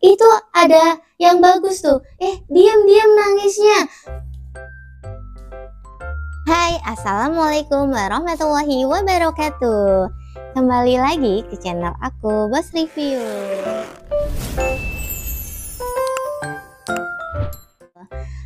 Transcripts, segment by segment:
itu ada yang bagus tuh. Diam-diam nangisnya. Hai, assalamualaikum warahmatullahi wabarakatuh. Kembali lagi ke channel aku, Bos Review.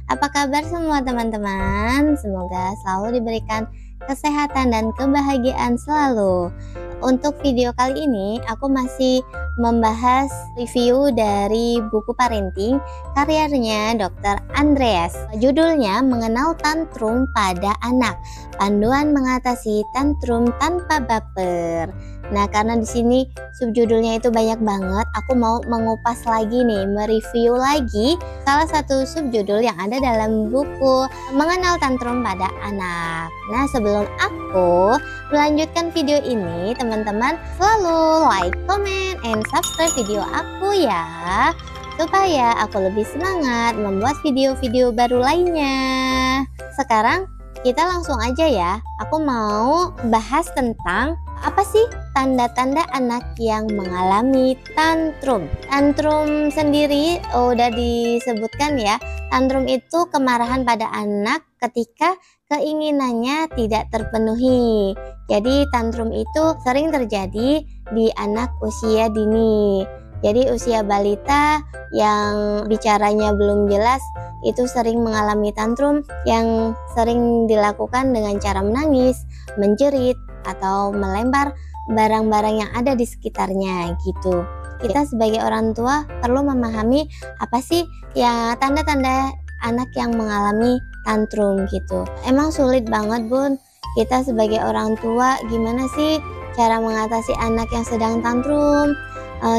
Apa kabar semua teman-teman? Semoga selalu diberikan kesehatan dan kebahagiaan selalu. Untuk video kali ini aku masih membahas review dari buku parenting karyanya Dr. Andreas. Judulnya Mengenal Tantrum pada Anak, Panduan Mengatasi Tantrum Tanpa Baper. Nah, karena di sini subjudulnya itu banyak banget, aku mau mengupas lagi nih, mereview lagi salah satu subjudul yang ada dalam buku Mengenal Tantrum pada Anak. Nah, sebelum aku melanjutkan video ini, teman-teman selalu like, comment, and subscribe video aku ya, supaya aku lebih semangat membuat video-video baru lainnya. Sekarang kita langsung aja ya, aku mau bahas tentang apa sih tanda-tanda anak yang mengalami tantrum. Tantrum sendiri udah disebutkan ya, tantrum itu kemarahan pada anak ketika keinginannya tidak terpenuhi. Jadi tantrum itu sering terjadi di anak usia dini. Jadi usia balita yang bicaranya belum jelas itu sering mengalami tantrum, yang sering dilakukan dengan cara menangis, menjerit, atau melempar barang-barang yang ada di sekitarnya gitu. Kita sebagai orang tua perlu memahami apa sih ya tanda-tanda anak yang mengalami tantrum gitu. Emang sulit banget Bun, kita sebagai orang tua gimana sih cara mengatasi anak yang sedang tantrum?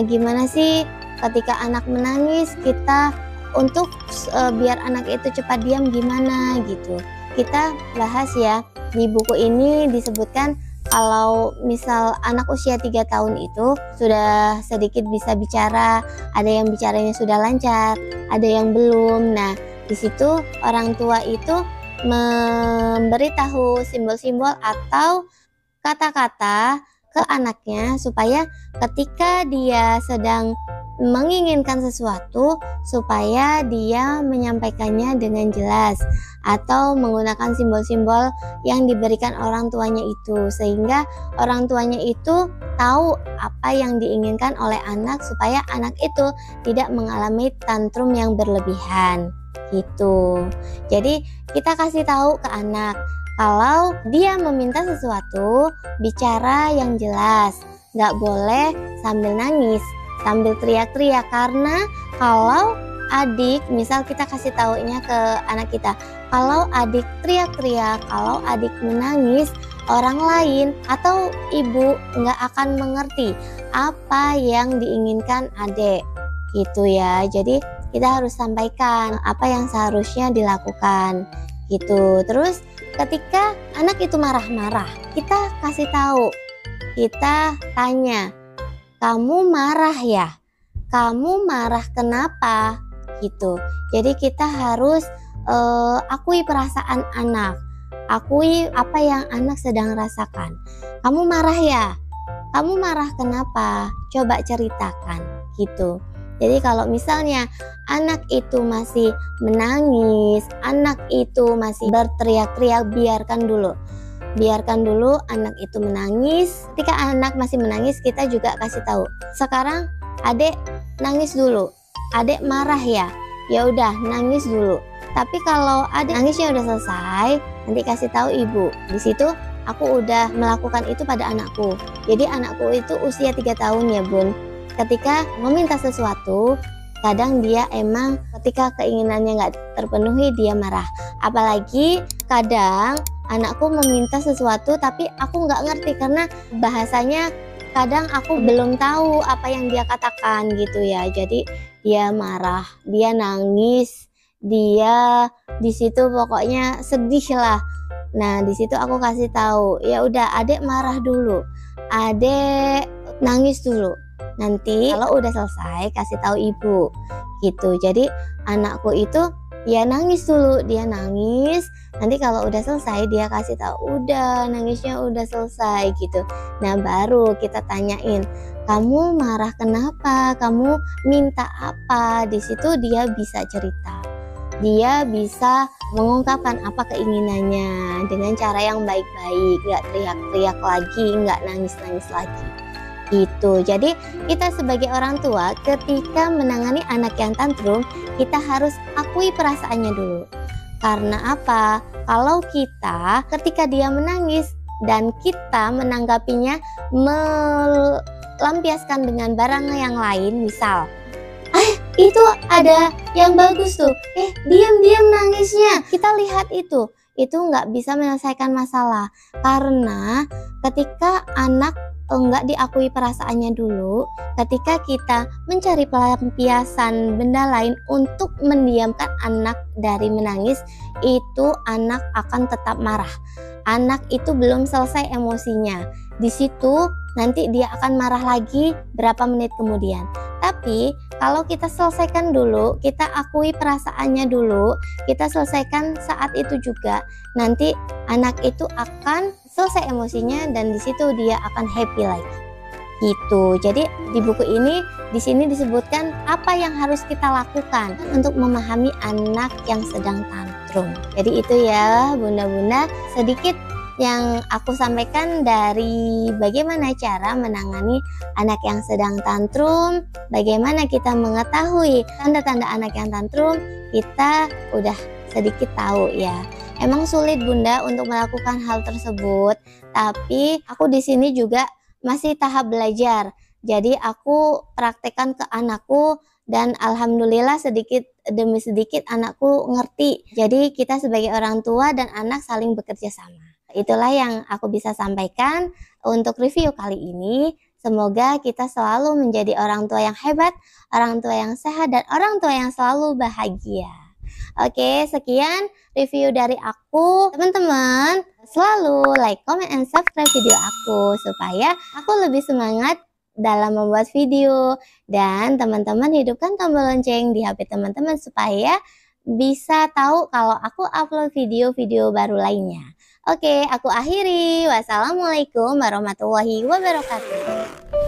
Gimana sih ketika anak menangis kita untuk biar anak itu cepat diam gimana gitu. Kita bahas ya, di buku ini disebutkan kalau misal anak usia 3 tahun itu sudah sedikit bisa bicara, ada yang bicaranya sudah lancar, ada yang belum. Nah, di situ orang tua itu memberitahu simbol-simbol atau kata-kata ke anaknya supaya ketika dia sedang menginginkan sesuatu supaya dia menyampaikannya dengan jelas atau menggunakan simbol-simbol yang diberikan orang tuanya itu, sehingga orang tuanya itu tahu apa yang diinginkan oleh anak supaya anak itu tidak mengalami tantrum yang berlebihan gitu. Jadi kita kasih tahu ke anak kalau dia meminta sesuatu, bicara yang jelas, nggak boleh sambil nangis, sambil teriak-teriak. Karena kalau adik, misal kita kasih taunya ke anak kita, kalau adik teriak-teriak, kalau adik menangis, orang lain atau ibu nggak akan mengerti apa yang diinginkan adik gitu ya. Jadi kita harus sampaikan apa yang seharusnya dilakukan gitu. Terus ketika anak itu marah-marah, kita kasih tahu, kita tanya, kamu marah ya? Kamu marah kenapa? Gitu. Jadi kita harus akui perasaan anak, akui apa yang anak sedang rasakan. Kamu marah ya? Kamu marah kenapa? Coba ceritakan gitu. Jadi kalau misalnya anak itu masih menangis, anak itu masih berteriak-teriak, biarkan dulu. Biarkan dulu anak itu menangis. Ketika anak masih menangis, kita juga kasih tahu. Sekarang adek nangis dulu. Adek marah ya? Ya udah nangis dulu. Tapi kalau adek nangisnya udah selesai, nanti kasih tahu ibu. Di situ aku udah melakukan itu pada anakku. Jadi anakku itu usia 3 tahun ya Bun. Ketika meminta sesuatu, kadang dia emang ketika keinginannya nggak terpenuhi dia marah. Apalagi kadang anakku meminta sesuatu tapi aku nggak ngerti karena bahasanya kadang aku belum tahu apa yang dia katakan gitu ya. Jadi dia marah, dia nangis, dia di situ pokoknya sedih lah. Nah, di situ aku kasih tahu, ya udah adek marah dulu, adek nangis dulu. Nanti kalau udah selesai kasih tahu ibu gitu. Jadi anakku itu dia nangis dulu, dia nangis. Nanti kalau udah selesai dia kasih tahu, udah nangisnya udah selesai gitu. Nah baru kita tanyain, kamu marah kenapa? Kamu minta apa? Di situ dia bisa cerita. Dia bisa mengungkapkan apa keinginannya dengan cara yang baik-baik, nggak teriak-teriak lagi, nggak nangis-nangis lagi. Gitu. Jadi kita sebagai orang tua ketika menangani anak yang tantrum, kita harus akui perasaannya dulu. Karena apa? Kalau kita ketika dia menangis dan kita menanggapinya melampiaskan dengan barang yang lain, misal itu ada yang bagus tuh, diam-diam nangisnya, kita lihat itu nggak bisa menyelesaikan masalah. Karena ketika anak nggak diakui perasaannya dulu, ketika kita mencari pelampiasan benda lain untuk mendiamkan anak dari menangis, itu anak akan tetap marah. Anak itu belum selesai emosinya. Di situ nanti dia akan marah lagi berapa menit kemudian. Tapi kalau kita selesaikan dulu, kita akui perasaannya dulu, kita selesaikan saat itu juga, nanti anak itu akan selesai emosinya dan di situ dia akan happy lagi. Gitu. Jadi di buku ini di sini disebutkan apa yang harus kita lakukan untuk memahami anak yang sedang tantrum. Jadi itu ya bunda-bunda, sedikit yang aku sampaikan dari bagaimana cara menangani anak yang sedang tantrum, bagaimana kita mengetahui tanda-tanda anak yang tantrum, kita udah sedikit tahu ya. Emang sulit bunda untuk melakukan hal tersebut, tapi aku di sini juga masih tahap belajar. Jadi aku praktekkan ke anakku dan alhamdulillah sedikit demi sedikit anakku ngerti. Jadi kita sebagai orang tua dan anak saling bekerja sama. Itulah yang aku bisa sampaikan untuk review kali ini. Semoga kita selalu menjadi orang tua yang hebat, orang tua yang sehat, dan orang tua yang selalu bahagia. Oke, sekian review dari aku. Teman-teman, selalu like, comment, and subscribe video aku supaya aku lebih semangat dalam membuat video. Dan teman-teman hidupkan tombol lonceng di HP teman-teman supaya bisa tahu kalau aku upload video-video baru lainnya. Oke, aku akhiri. Wassalamualaikum warahmatullahi wabarakatuh.